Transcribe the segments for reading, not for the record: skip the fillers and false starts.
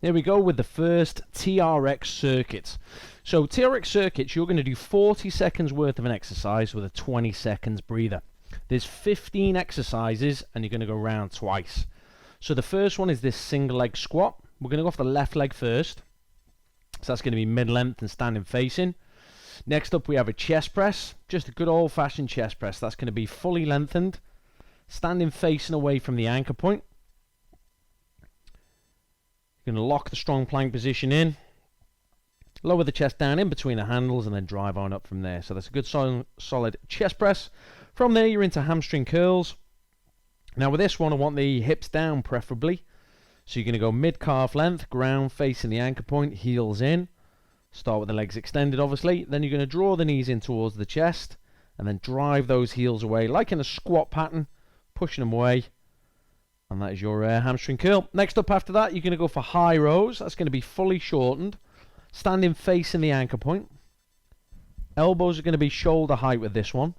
Here we go with the first TRX circuit. So TRX circuits, you're going to do 40 seconds worth of an exercise with a 20 seconds breather. There's 15 exercises and you're going to go round twice. So the first one is this single leg squat. We're going to go off the left leg first. So that's going to be mid-length and standing facing. Next up we have a chest press, just a good old-fashioned chest press. That's going to be fully lengthened, standing facing away from the anchor point. You're going to lock the strong plank position in, lower the chest down in between the handles, and then drive on up from there. So that's a good solid chest press. From there you're into hamstring curls. Now with this one I want the hips down preferably. So you're going to go mid-calf length, ground facing the anchor point, heels in. Start with the legs extended obviously. Then you're going to draw the knees in towards the chest and then drive those heels away like in a squat pattern, pushing them away. And that is your hamstring curl. Next up after that, you're going to go for high rows. That's going to be fully shortened. Standing facing the anchor point. Elbows are going to be shoulder height with this one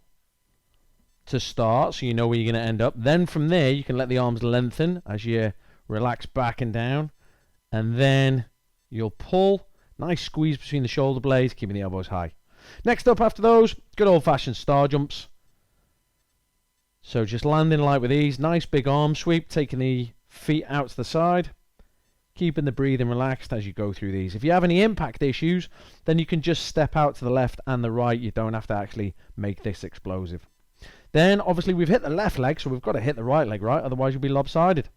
to start, so you know where you're going to end up. Then from there, you can let the arms lengthen as you relax back and down. And then you'll pull. Nice squeeze between the shoulder blades, keeping the elbows high. Next up after those, good old-fashioned star jumps. So just landing light with ease, nice big arm sweep, taking the feet out to the side, keeping the breathing relaxed as you go through these. If you have any impact issues, then you can just step out to the left and the right. You don't have to actually make this explosive. Then obviously we've hit the left leg, so we've got to hit the right leg, right? Otherwise you'll be lopsided.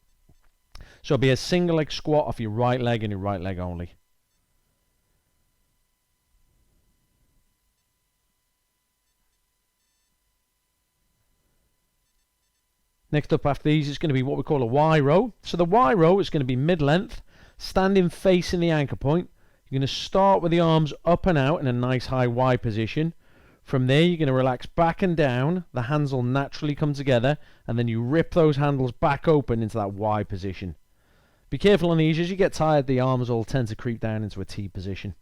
So it'll be a single leg squat off your right leg and your right leg only. Next up after these is going to be what we call a Y row. So the Y row is going to be mid-length, standing facing the anchor point. You're going to start with the arms up and out in a nice high Y position. From there you're going to relax back and down. The hands will naturally come together and then you rip those handles back open into that Y position. Be careful on these. As you get tired, the arms will tend to creep down into a T position.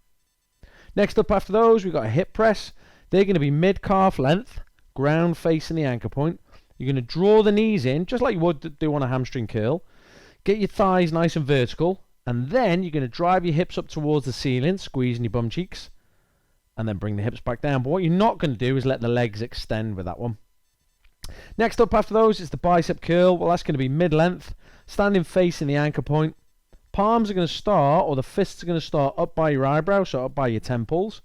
Next up after those, we've got a hip press. They're going to be mid-calf length, ground facing the anchor point. You're going to draw the knees in, just like you would do on a hamstring curl. Get your thighs nice and vertical. And then you're going to drive your hips up towards the ceiling, squeezing your bum cheeks. And then bring the hips back down. But what you're not going to do is let the legs extend with that one. Next up after those is the bicep curl. Well, that's going to be mid-length, standing facing the anchor point. Palms are going to start, or the fists are going to start up by your eyebrow, so up by your temples.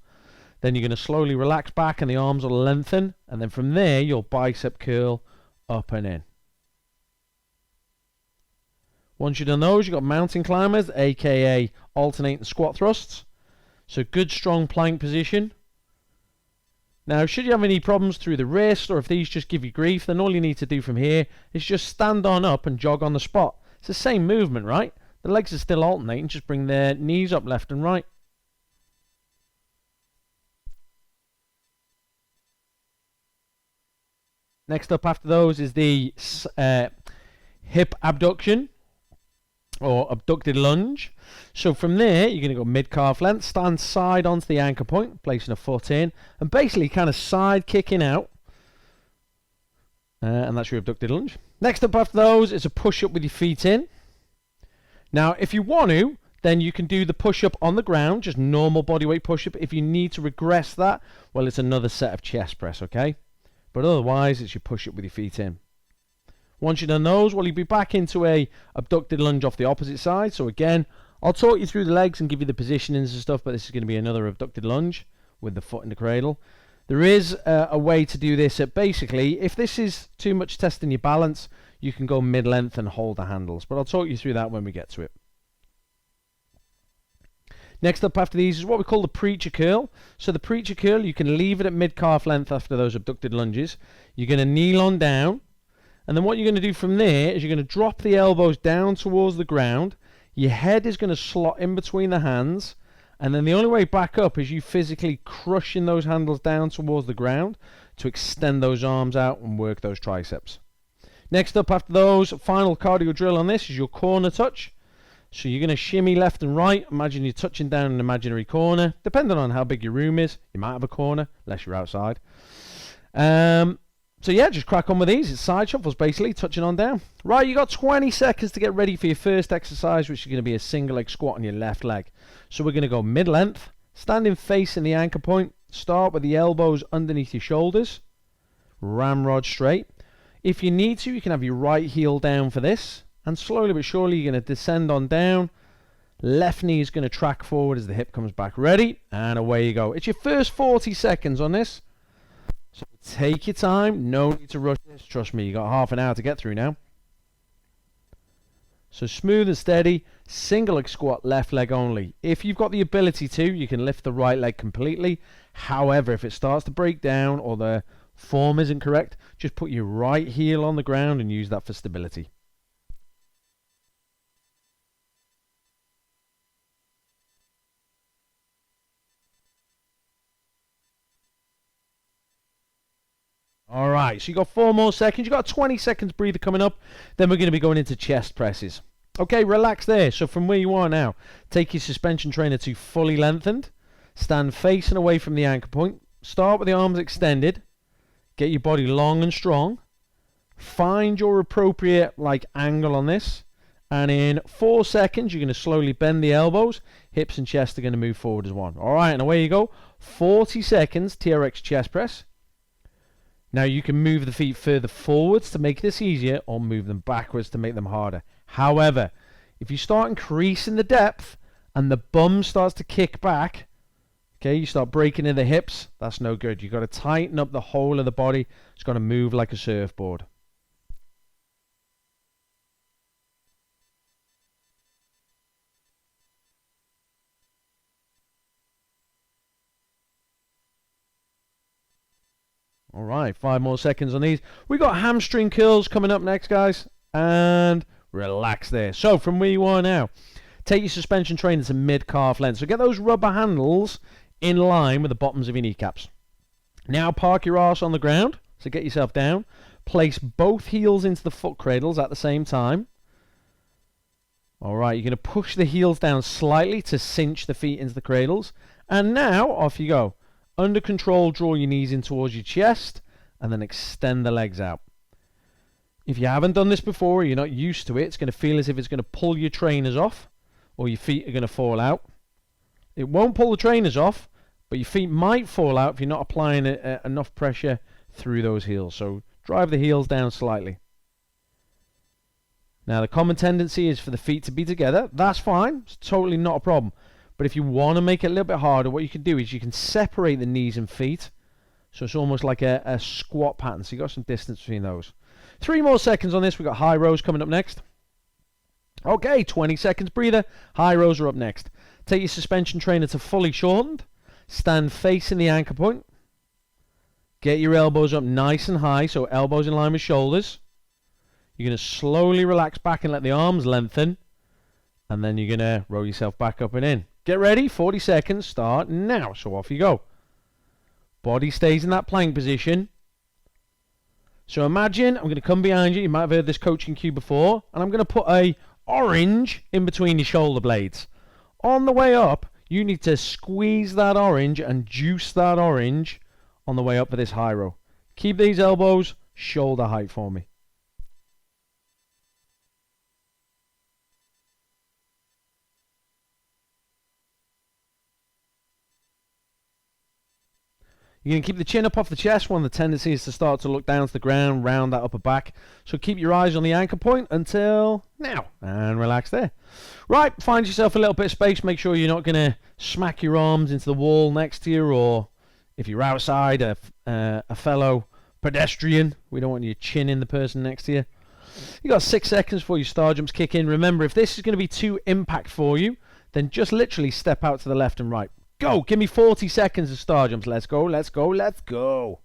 Then you're going to slowly relax back and the arms will lengthen. And then from there, you'll bicep curl up and in. Once you've done those, you've got mountain climbers, aka alternating squat thrusts. So good strong plank position. Now should you have any problems through the wrist, or if these just give you grief, then all you need to do from here is just stand on up and jog on the spot. It's the same movement, right? The legs are still alternating, just bring their knees up left and right. Next up after those is the hip abduction or abducted lunge. So from there, you're going to go mid-calf length, stand side onto the anchor point, placing a foot in, and basically kind of side kicking out. And that's your abducted lunge. Next up after those is a push-up with your feet in. Now, if you want to, then you can do the push-up on the ground, just normal bodyweight push-up. If you need to regress that, well, it's another set of chest press, okay? But otherwise, it's your push-up with your feet in. Once you've done those, well, you'll be back into a abducted lunge off the opposite side. So again, I'll talk you through the legs and give you the positionings and stuff, but this is going to be another abducted lunge with the foot in the cradle. There is a way to do this. Basically, if this is too much testing your balance, you can go mid-length and hold the handles. But I'll talk you through that when we get to it. Next up after these is what we call the preacher curl. So the preacher curl, you can leave it at mid-calf length after those abducted lunges. You're going to kneel on down. And then what you're going to do from there is you're going to drop the elbows down towards the ground. Your head is going to slot in between the hands. And then the only way back up is you physically crushing those handles down towards the ground to extend those arms out and work those triceps. Next up after those, final cardio drill on this is your corner touch. So you're going to shimmy left and right. Imagine you're touching down an imaginary corner. Depending on how big your room is, you might have a corner, unless you're outside. So yeah, just crack on with these. It's side shuffles basically, touching on down. Right, you got 20 seconds to get ready for your first exercise, which is going to be a single leg squat on your left leg. So we're going to go mid-length, standing facing the anchor point. Start with the elbows underneath your shoulders. Ramrod straight. If you need to, you can have your right heel down for this. And slowly but surely, you're going to descend on down. Left knee is going to track forward as the hip comes back. Ready? And away you go. It's your first 40 seconds on this. So take your time. No need to rush this. Trust me, you got half an hour to get through now. So smooth and steady. Single leg squat, left leg only. If you've got the ability to, you can lift the right leg completely. However, if it starts to break down or the form isn't correct, just put your right heel on the ground and use that for stability. All right, so you got 4 more seconds. You got a 20 seconds breather coming up. Then we're going to be going into chest presses. Okay, relax there. So from where you are now, take your suspension trainer to fully lengthened. Stand facing away from the anchor point. Start with the arms extended. Get your body long and strong. Find your appropriate angle on this. And in 4 seconds, you're going to slowly bend the elbows. Hips and chest are going to move forward as one. All right, and away you go. 40 seconds, TRX chest press. Now you can move the feet further forwards to make this easier or move them backwards to make them harder. However, if you start increasing the depth and the bum starts to kick back, okay, you start breaking in the hips, that's no good. You've got to tighten up the whole of the body. It's got to move like a surfboard. All right, 5 more seconds on these. We got hamstring curls coming up next, guys. And relax there. So from where you are now, take your suspension trainer to mid-calf length. So get those rubber handles in line with the bottoms of your kneecaps. Now park your arse on the ground. So get yourself down. Place both heels into the foot cradles at the same time. All right, you're going to push the heels down slightly to cinch the feet into the cradles. And now, off you go. Under control, draw your knees in towards your chest and then extend the legs out. If you haven't done this before or you're not used to it, it's going to feel as if it's going to pull your trainers off or your feet are going to fall out. It won't pull the trainers off, but your feet might fall out if you're not applying enough pressure through those heels. So drive the heels down slightly. Now the common tendency is for the feet to be together. That's fine. It's totally not a problem. But if you want to make it a little bit harder, what you can do is you can separate the knees and feet. So it's almost like a squat pattern. So you've got some distance between those. 3 more seconds on this. We've got high rows coming up next. Okay, 20 seconds breather. High rows are up next. Take your suspension trainer to fully shortened. Stand facing the anchor point. Get your elbows up nice and high, so elbows in line with shoulders. You're going to slowly relax back and let the arms lengthen. And then you're going to roll yourself back up and in. Get ready, 40 seconds, start now. So off you go. Body stays in that plank position. So imagine I'm going to come behind you. You might have heard this coaching cue before. And I'm going to put a orange in between your shoulder blades. On the way up, you need to squeeze that orange and juice that orange on the way up for this high row. Keep these elbows shoulder height for me. You're going to keep the chin up off the chest. One of the tendencies is to start to look down to the ground, round that upper back. So keep your eyes on the anchor point until now. And relax there. Right, find yourself a little bit of space. Make sure you're not going to smack your arms into the wall next to you, or if you're outside, a fellow pedestrian. We don't want you chinning the person next to you. You got 6 seconds before your star jumps kick in. Remember, if this is going to be too impact for you, then just literally step out to the left and right. Go! Give me 40 seconds of star jumps. Let's go, let's go, let's go.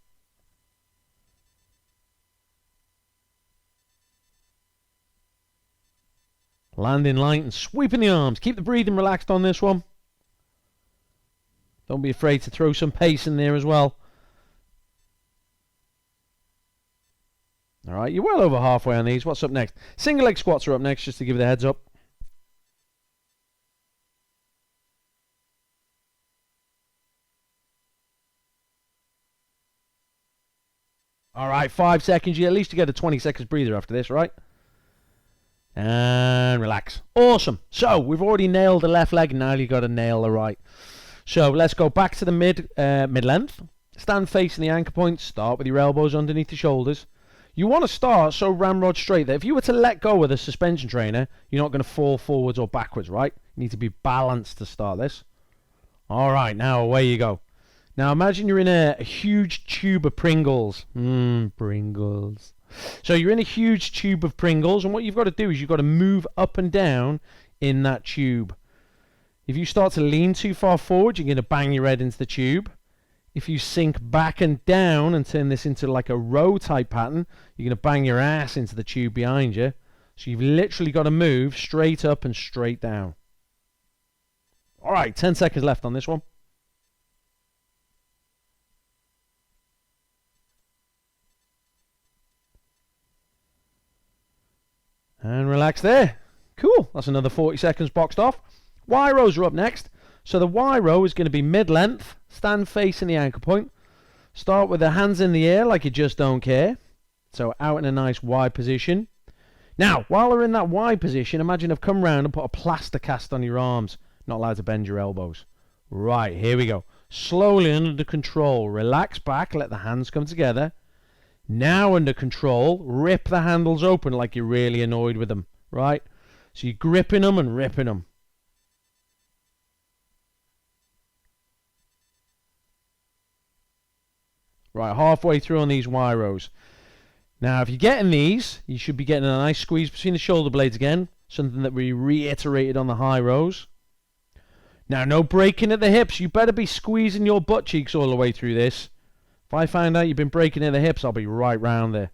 Landing light and sweeping the arms. Keep the breathing relaxed on this one. Don't be afraid to throw some pace in there as well. Alright, you're well over halfway on these. What's up next? Single leg squats are up next, just to give you the heads up. All right, 5 seconds. At least you get a 20 seconds breather after this, right? And relax. Awesome. So we've already nailed the left leg. Now you got to nail the right. So let's go back to the mid length. Stand facing the anchor point. Start with your elbows underneath the shoulders. You want to start so ramrod straight that if you were to let go of the suspension trainer, you're not going to fall forwards or backwards, right? You need to be balanced to start this. All right, now away you go. Now imagine you're in a huge tube of Pringles. Pringles. So you're in a huge tube of Pringles, and what you've got to do is you've got to move up and down in that tube. If you start to lean too far forward, you're going to bang your head into the tube. If you sink back and down and turn this into like a row type pattern, you're going to bang your ass into the tube behind you. So you've literally got to move straight up and straight down. All right, 10 seconds left on this one. And relax there. Cool. That's another 40 seconds boxed off. Y rows are up next. So the Y row is going to be mid-length. Stand facing the anchor point. Start with the hands in the air like you just don't care. So out in a nice Y position. Now, while we're in that Y position, imagine I've come round and put a plaster cast on your arms. Not allowed to bend your elbows. Right, here we go. Slowly under control. Relax back. Let the hands come together. Now under control, rip the handles open like you're really annoyed with them, right? So you're gripping them and ripping them. Right, halfway through on these Y rows. Now, if you're getting these, you should be getting a nice squeeze between the shoulder blades again, something that we reiterated on the high rows. Now, no breaking at the hips. You better be squeezing your butt cheeks all the way through this. If I find out you've been breaking at the hips, I'll be right round there.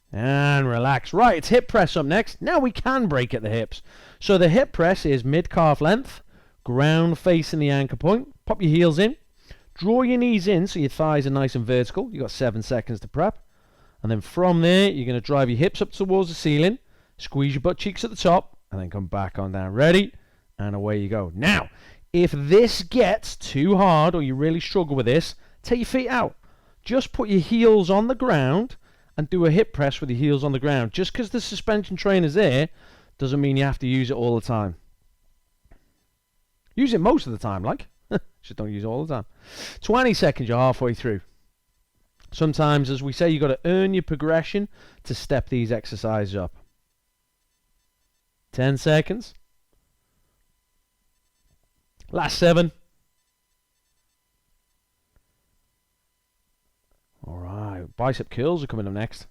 And relax. Right, it's hip press up next. Now we can break at the hips. So the hip press is mid-calf length, ground facing the anchor point. Pop your heels in. Draw your knees in so your thighs are nice and vertical. You've got 7 seconds to prep. And then from there, you're going to drive your hips up towards the ceiling. Squeeze your butt cheeks at the top. And then come back on down. Ready? And away you go. Now, if this gets too hard or you really struggle with this, take your feet out. Just put your heels on the ground and do a hip press with your heels on the ground. Just because the suspension trainer's there doesn't mean you have to use it all the time. Use it most of the time, like. Just don't use it all the time. 20 seconds, you're halfway through. Sometimes, as we say, you've got to earn your progression to step these exercises up. 10 seconds. Last 7. All right, bicep curls are coming up next.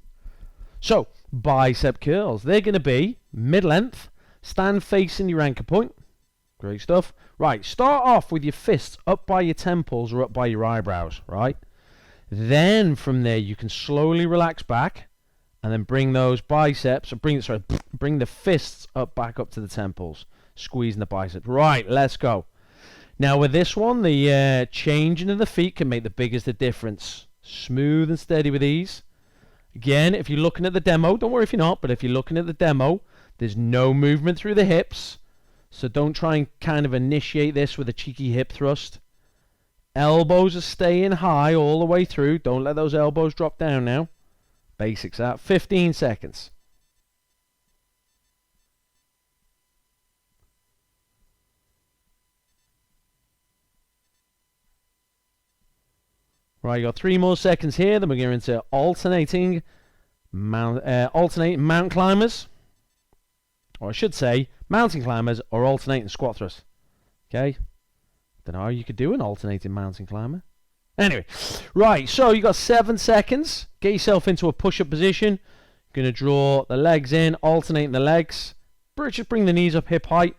So, bicep curls. They're going to be mid-length, stand facing your anchor point. Great stuff. Right, start off with your fists up by your temples or up by your eyebrows, right? Then from there, you can slowly relax back and then bring those biceps, or bring the fists up back up to the temples, squeezing the biceps. Right, let's go. Now with this one, the changing of the feet can make the biggest of difference. Smooth and steady with these. Again, if you're looking at the demo, don't worry if you're not, but if you're looking at the demo, there's no movement through the hips. So don't try and kind of initiate this with a cheeky hip thrust. Elbows are staying high all the way through. Don't let those elbows drop down now. Basics out. 15 seconds. Right, you got 3 more seconds here. Then we're going into alternating mountain climbers. Or I should say, mountain climbers or alternating squat thrust. Okay? Don't know how you could do an alternating mountain climber. Anyway, right, so you got 7 seconds. Get yourself into a push-up position. Going to draw the legs in, alternating the legs. Just bring the knees up hip height.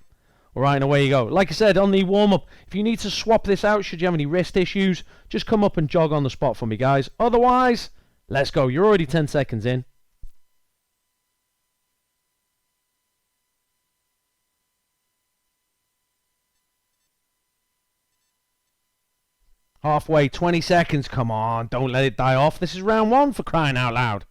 All right, and away you go. Like I said, on the warm-up, if you need to swap this out, should you have any wrist issues, just come up and jog on the spot for me, guys. Otherwise, let's go. You're already 10 seconds in. Halfway, 20 seconds. Come on, don't let it die off. This is round 1 for crying out loud.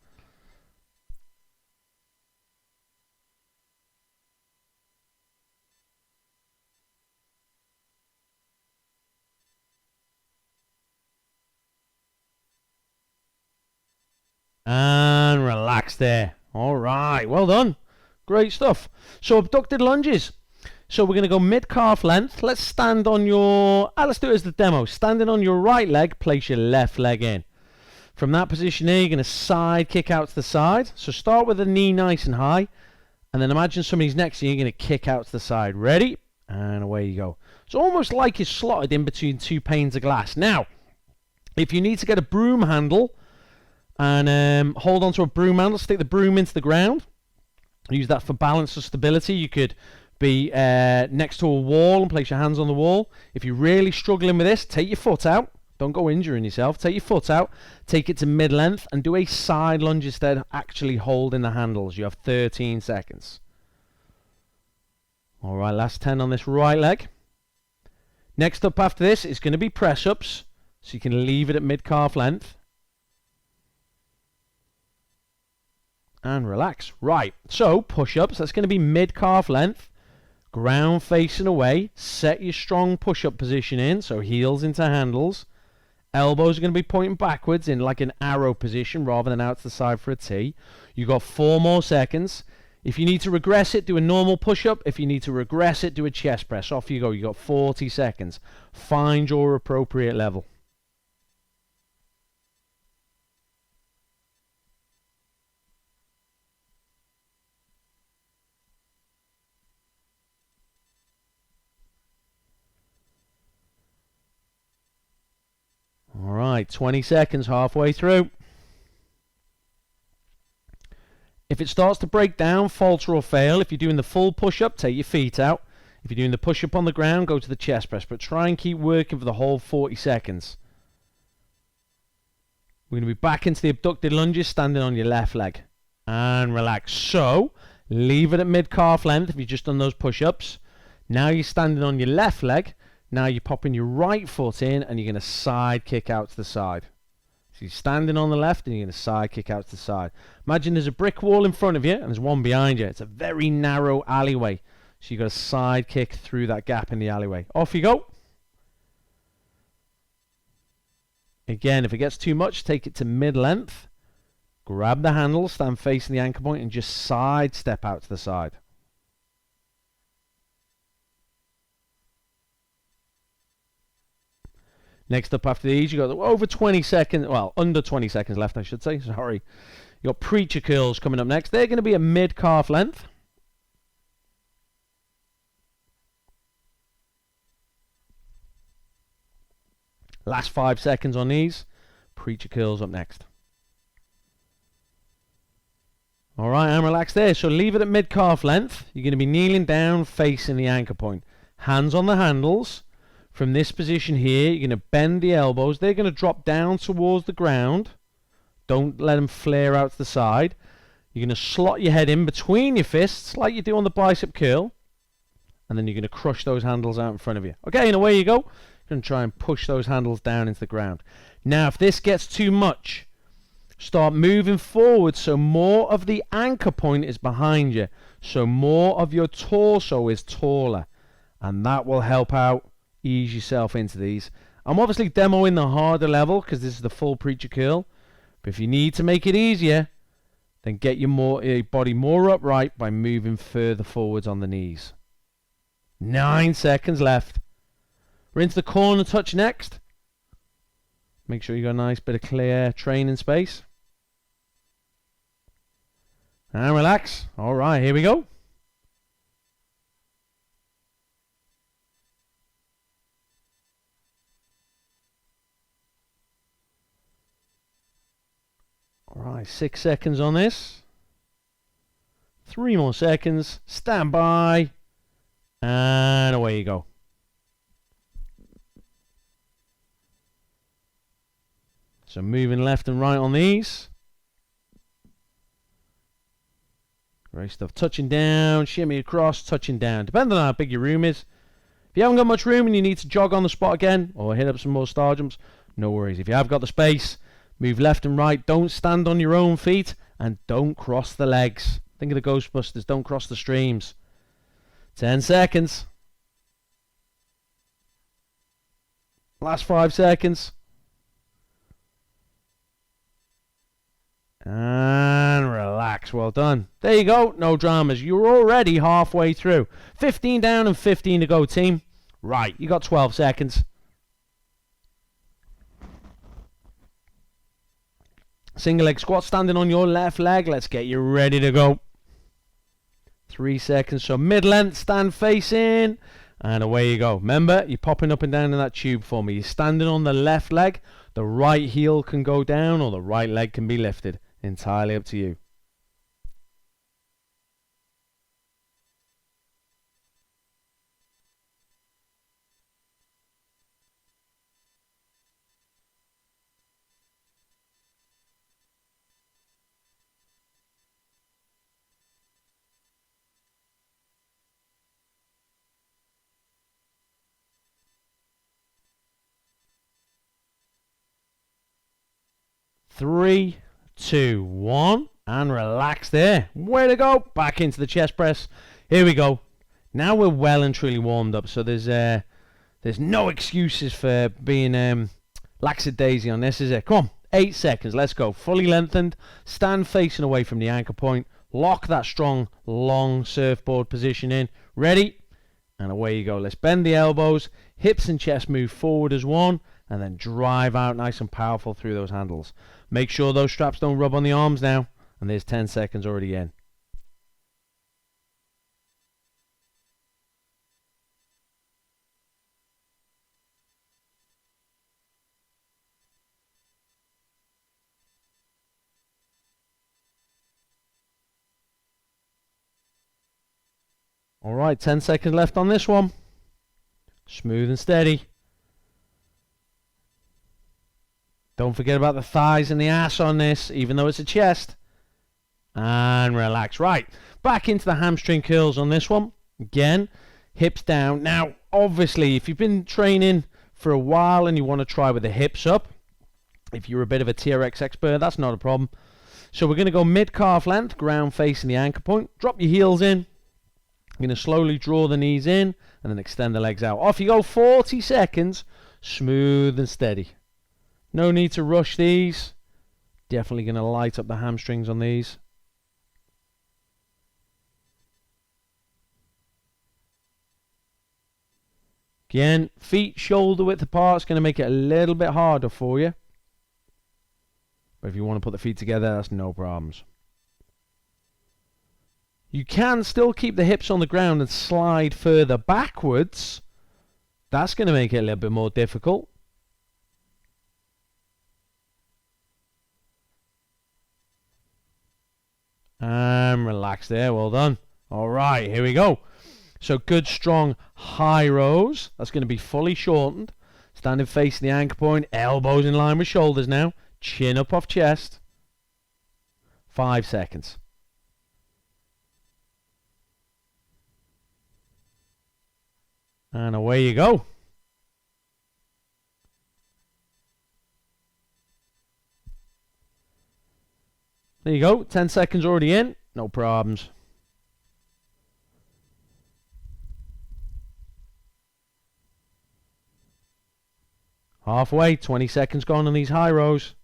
relax there. All right, well done. Great stuff. So abducted lunges. So we're going to go mid-calf length. Let's stand on your... let's do it as the demo. Standing on your right leg, place your left leg in. From that position here, you're going to side kick out to the side. So start with the knee nice and high. And then imagine somebody's next to you. You're going to kick out to the side. Ready? And away you go. It's almost like you're slotted in between two panes of glass. Now, if you need to get a broom handle and hold on to a broom handle, stick the broom into the ground. Use that for balance or stability. You could be next to a wall and place your hands on the wall. If you're really struggling with this, take your foot out. Don't go injuring yourself. Take your foot out, take it to mid-length, and do a side lunge instead, actually holding the handles. You have 13 seconds. All right, last 10 on this right leg. Next up after this is going to be press-ups, so you can leave it at mid-calf length. And relax. Right, so push-ups, that's going to be mid-calf length. Ground facing away. Set your strong push-up position in, so heels into handles. Elbows are going to be pointing backwards in like an arrow position rather than out to the side for a T. You've got 4 more seconds. If you need to regress it, do a normal push-up. If you need to regress it, do a chest press. Off you go. You've got 40 seconds. Find your appropriate level. All right, 20 seconds, halfway through. If it starts to break down, falter or fail, if you're doing the full push-up, take your feet out. If you're doing the push-up on the ground, go to the chest press, but try and keep working for the whole 40 seconds. We're going to be back into the abducted lunges, standing on your left leg. And relax. So, leave it at mid-calf length if you've just done those push-ups. Now you're standing on your left leg. Now you're popping your right foot in and you're going to side kick out to the side. So you're standing on the left and you're going to side kick out to the side. Imagine there's a brick wall in front of you and there's one behind you. It's a very narrow alleyway. So you've got to side kick through that gap in the alleyway. Off you go. Again, if it gets too much, take it to mid-length. Grab the handle, stand facing the anchor point and just side step out to the side. Next up after these, you've got over 20 seconds, well, under 20 seconds left, I should say, sorry. You've got preacher curls coming up next. They're going to be a mid-calf length. Last 5 seconds on these. Preacher curls up next. All right, and relax there. So leave it at mid-calf length. You're going to be kneeling down, facing the anchor point. Hands on the handles. From this position here, you're going to bend the elbows. They're going to drop down towards the ground. Don't let them flare out to the side. You're going to slot your head in between your fists like you do on the bicep curl. And then you're going to crush those handles out in front of you. Okay, and away you go. You're going to try and push those handles down into the ground. Now, if this gets too much, start moving forward so more of the anchor point is behind you. So more of your torso is taller. And that will help out. Ease yourself into these. I'm obviously demoing the harder level because this is the full preacher curl. But if you need to make it easier, then get your body more upright by moving further forwards on the knees. 9 seconds left. We're into the corner touch next. Make sure you got a nice bit of clear training space. And relax. All right, here we go. Alright, 6 seconds on this. 3 more seconds. Stand by. And away you go. So moving left and right on these. Great stuff. Touching down, shimmy across, touching down. Depending on how big your room is. If you haven't got much room and you need to jog on the spot again or hit up some more star jumps, no worries. If you have got the space, move left and right. Don't stand on your own feet and don't cross the legs. Think of the Ghostbusters. Don't cross the streams. 10 seconds. Last 5 seconds. And relax. Well done. There you go. No dramas. You're already halfway through. 15 down and 15 to go, team. Right, you got 12 seconds. Single leg squat, standing on your left leg. Let's get you ready to go. 3 seconds. So mid-length, stand facing. And away you go. Remember, you're popping up and down in that tube for me. You're standing on the left leg. The right heel can go down or the right leg can be lifted. Entirely up to you. Three, 2, 1, and relax there. Way to go. Back into the chest press. Here we go. Now we're well and truly warmed up, so there's no excuses for being lackadaisy on this, is it? Come on, 8 seconds. Let's go. Fully lengthened. Stand facing away from the anchor point. Lock that strong, long surfboard position in. Ready? And away you go. Let's bend the elbows. Hips and chest move forward as one, and then drive out nice and powerful through those handles. Make sure those straps don't rub on the arms now. And there's 10 seconds already in. All right, 10 seconds left on this one. Smooth and steady. Don't forget about the thighs and the ass on this, even though it's a chest. And relax. Right, back into the hamstring curls on this one. Again, hips down. Now, obviously, if you've been training for a while and you want to try with the hips up, if you're a bit of a TRX expert, that's not a problem. So we're going to go mid-calf length, ground facing the anchor point. Drop your heels in. You're going to slowly draw the knees in and then extend the legs out. Off you go, 40 seconds. Smooth and steady. No need to rush these. Definitely going to light up the hamstrings on these. Again, feet shoulder width apart. It's going to make it a little bit harder for you. But if you want to put the feet together, that's no problems. You can still keep the hips on the ground and slide further backwards. That's going to make it a little bit more difficult. And relax there. Well done. All right, here we go. So good, strong, high rows. That's going to be fully shortened. Standing facing the anchor point. Elbows in line with shoulders now. Chin up off chest. 5 seconds. And away you go. There you go. 10 seconds already in. No problems. Halfway. 20 seconds gone on these high rows.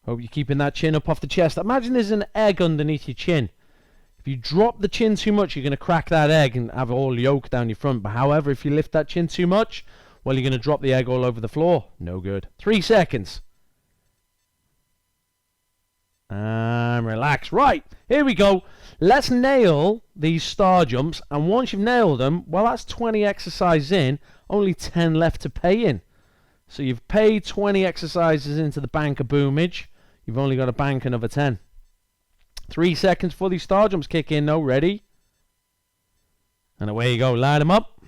Hope you're keeping that chin up off the chest. Imagine there's an egg underneath your chin. If you drop the chin too much, you're going to crack that egg and have all yolk down your front. But however, if you lift that chin too much, well, you're going to drop the egg all over the floor. No good. 3 seconds. And relax. Right, here we go. Let's nail these star jumps. And once you've nailed them, well, that's 20 exercises in. Only 10 left to pay in. So you've paid 20 exercises into the bank of boomage. You've only got to bank another 10. 3 seconds before these star jumps kick in, though. Ready? And away you go. Light them up.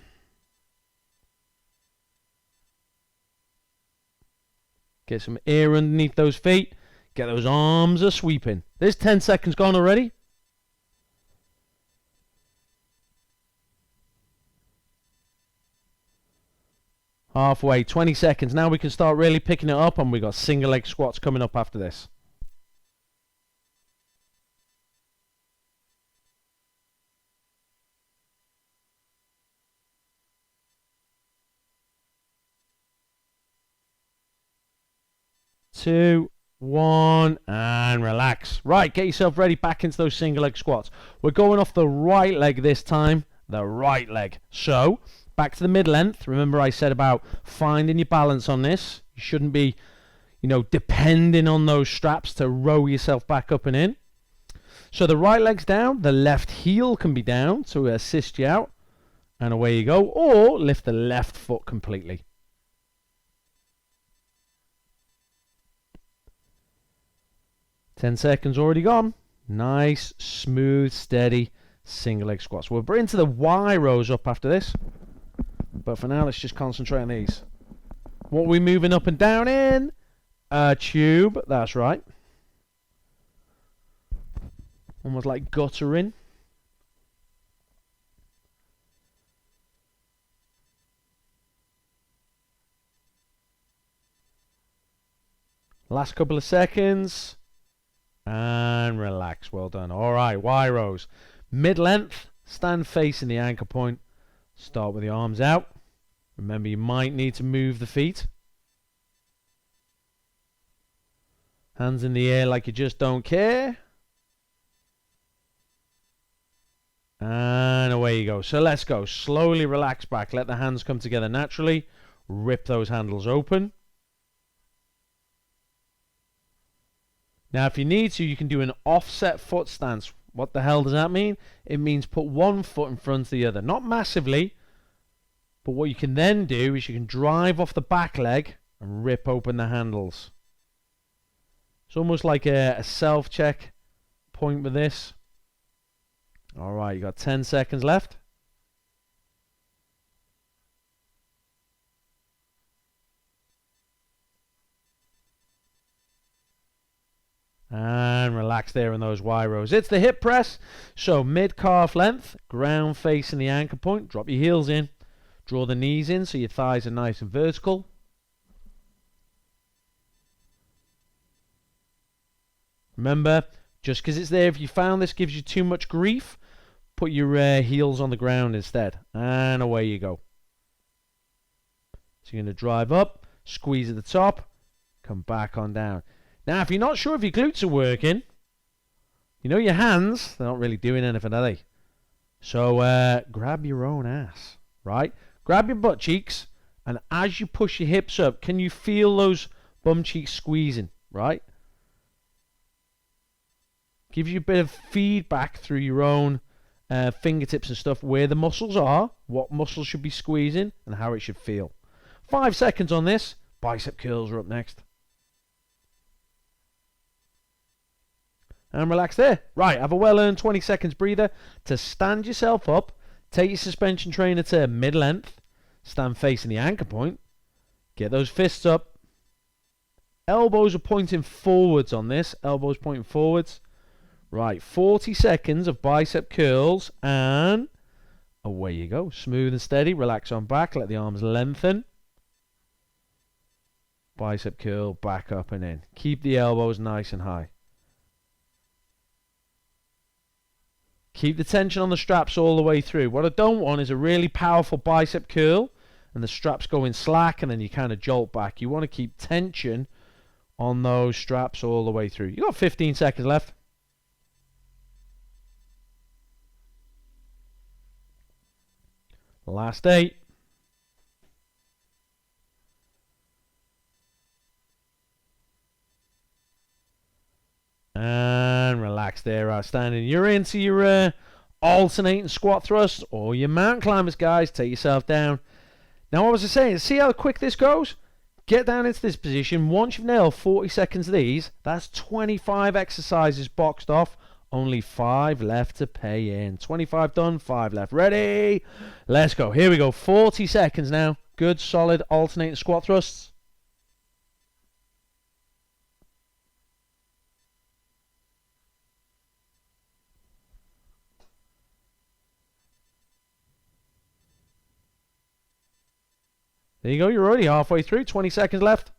Get some air underneath those feet. Get those arms a sweeping. There's 10 seconds gone already. Halfway. 20 seconds. Now we can start really picking it up, and we got single leg squats coming up after this. Two, 1, and relax. Right, get yourself ready back into those single leg squats. We're going off the right leg this time, the right leg. So, back to the mid-length. Remember I said about finding your balance on this. You shouldn't be, depending on those straps to row yourself back up and in. So the right leg's down, the left heel can be down to assist you out, and away you go. Or lift the left foot completely. Ten seconds already gone. Nice, smooth, steady single leg squats. We'll bring into the Y rows up after this. But for now, let's just concentrate on these. What are we moving up and down in? A tube, that's right. Almost like guttering. Last couple of seconds. And relax. Well done. All right, Y rows. Mid-length. Stand facing the anchor point. Start with the arms out. Remember, you might need to move the feet. Hands in the air like you just don't care. And away you go. So let's go. Slowly relax back. Let the hands come together naturally. Rip those handles open. Now, if you need to, you can do an offset foot stance. What the hell does that mean? It means put one foot in front of the other. Not massively, but what you can then do is you can drive off the back leg and rip open the handles. It's almost like a self-check point with this. All right, you got 10 seconds left. And relax there in those Y rows. It's the hip press. So mid-calf length, ground facing the anchor point. Drop your heels in. Draw the knees in so your thighs are nice and vertical. Remember, just because it's there, if you found this gives you too much grief, put your heels on the ground instead. And away you go. So you're going to drive up, squeeze at the top, come back on down. Now, if you're not sure if your glutes are working, your hands, they're not really doing anything, are they? So grab your own ass, right? Grab your butt cheeks, and as you push your hips up, can you feel those bum cheeks squeezing, right? Gives you a bit of feedback through your own fingertips and stuff, where the muscles are, what muscles should be squeezing, and how it should feel. 5 seconds on this. Bicep curls are up next. And relax there. Right, have a well-earned 20 seconds breather to stand yourself up. Take your suspension trainer to mid-length. Stand facing the anchor point. Get those fists up. Elbows are pointing forwards on this. Elbows pointing forwards. Right, 40 seconds of bicep curls. And away you go. Smooth and steady. Relax on back. Let the arms lengthen. Bicep curl, back up and in. Keep the elbows nice and high. Keep the tension on the straps all the way through. What I don't want is a really powerful bicep curl and the straps going slack and then you kind of jolt back. You want to keep tension on those straps all the way through. You got 15 seconds left. Last 8. And relax there, outstanding. You're into your alternating squat thrust or your mountain climbers, guys. Take yourself down. Now, what was I saying? See how quick this goes? Get down into this position. Once you've nailed 40 seconds of these, that's 25 exercises boxed off. Only 5 left to pay in. 25 done, 5 left. Ready? Let's go. Here we go. 40 seconds now. Good, solid alternating squat thrusts. There you go, you're already halfway through, 20 seconds left.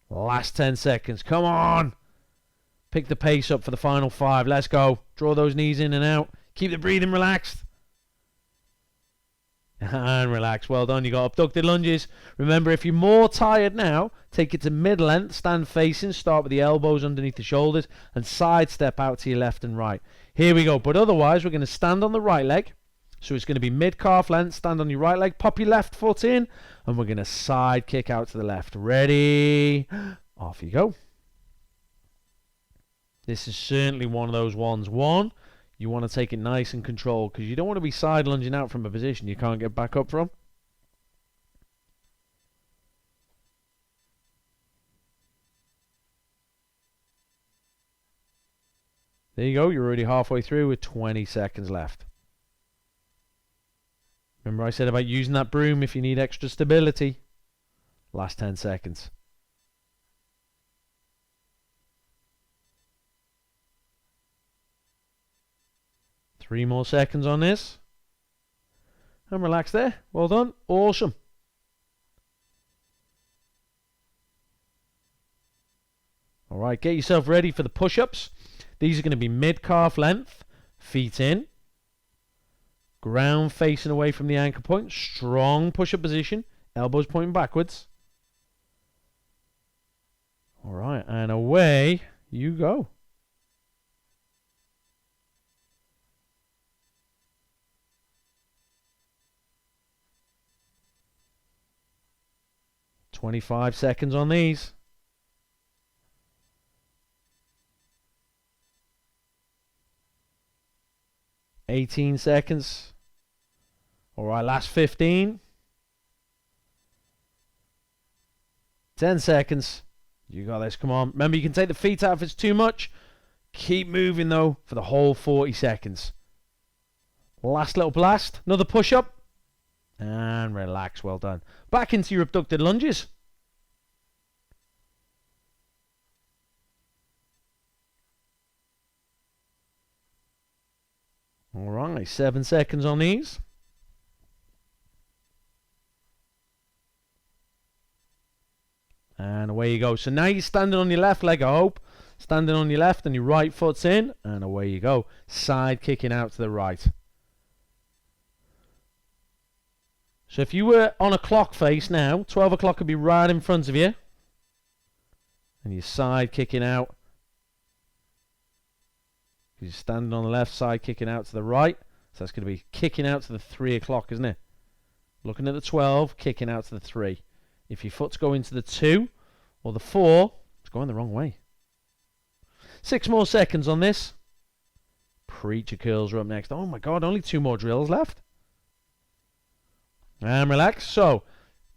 Last 10 seconds, come on. Pick the pace up for the final 5, let's go. Draw those knees in and out. Keep the breathing relaxed. And relax. Well done. You got abducted lunges. Remember, if you're more tired now, take it to mid-length, stand facing, start with the elbows underneath the shoulders, and sidestep out to your left and right. Here we go. But otherwise, we're going to stand on the right leg. So it's going to be mid-calf length, stand on your right leg, pop your left foot in, and we're going to side kick out to the left. Ready? Off you go. This is certainly one of those ones. One, you want to take it nice and controlled because you don't want to be side lunging out from a position you can't get back up from. There you go. You're already halfway through with 20 seconds left. Remember I said about using that broom if you need extra stability. Last 10 seconds. Three more seconds on this. And relax there. Well done. Awesome. Alright, get yourself ready for the push-ups. These are going to be mid-calf length. Feet in. Ground facing away from the anchor point. Strong push-up position. Elbows pointing backwards. Alright, and away you go. "25 seconds on these. "18 seconds. Alright, last 15. 10 seconds. You got this, come on. Remember, you can take the feet out if it's too much. Keep moving, though, for the whole 40 seconds. Last little blast. Another push-up. And relax, well done. Back into your abducted lunges. Alright, 7 seconds on these. And away you go. So now you're standing on your left leg, I hope. Standing on your left and your right foot's in. And away you go. Side kicking out to the right. So if you were on a clock face now, 12 o'clock would be right in front of you. And you're side kicking out. You're standing on the left side, kicking out to the right. So that's going to be kicking out to the 3 o'clock, isn't it? Looking at the 12, kicking out to the 3. If your foot's going to the 2 or the 4, it's going the wrong way. 6 more seconds on this. Preacher curls are up next. Oh my God, only 2 more drills left. And relax. So,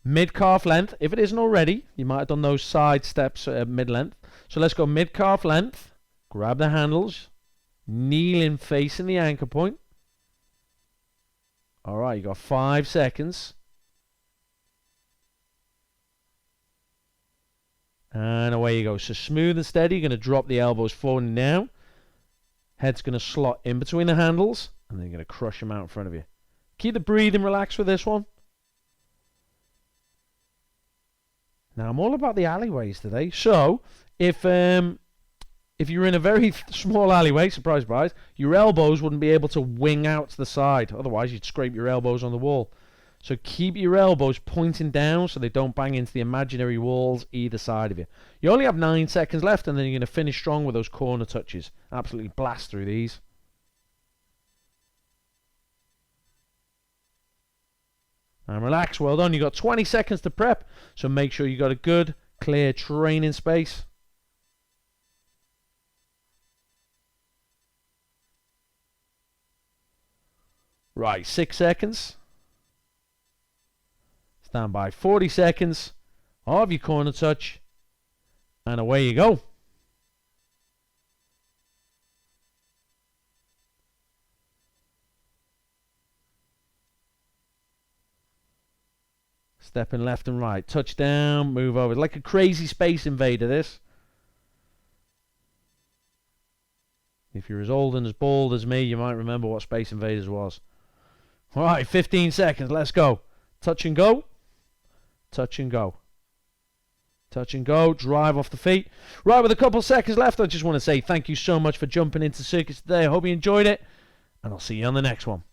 mid-calf length. If it isn't already, you might have done those side steps mid-length. So let's go mid-calf length. Grab the handles. Kneeling, facing the anchor point. Alright, you got 5 seconds. And away you go. So smooth and steady. You're going to drop the elbows forward and down. Head's going to slot in between the handles. And then you're going to crush them out in front of you. Keep the breathing relaxed with this one. Now, I'm all about the alleyways today. So, if you're in a very small alleyway, surprise, surprise, your elbows wouldn't be able to wing out to the side. Otherwise, you'd scrape your elbows on the wall. So keep your elbows pointing down so they don't bang into the imaginary walls either side of you. You only have 9 seconds left, and then you're going to finish strong with those corner touches. Absolutely blast through these. And relax, well done. You've got 20 seconds to prep, so make sure you got a good, clear training space. Right, 6 seconds. Stand by. 40 seconds of your corner touch. And away you go. Stepping left and right. Touch down, move over. Like a crazy space invader, this. If you're as old and as bald as me, you might remember what Space Invaders was. Alright, 15 seconds. Let's go. Touch and go. Touch and go. Touch and go. Drive off the feet. Right, with a couple seconds left, I just want to say thank you so much for jumping into circuits today. I hope you enjoyed it. And I'll see you on the next one.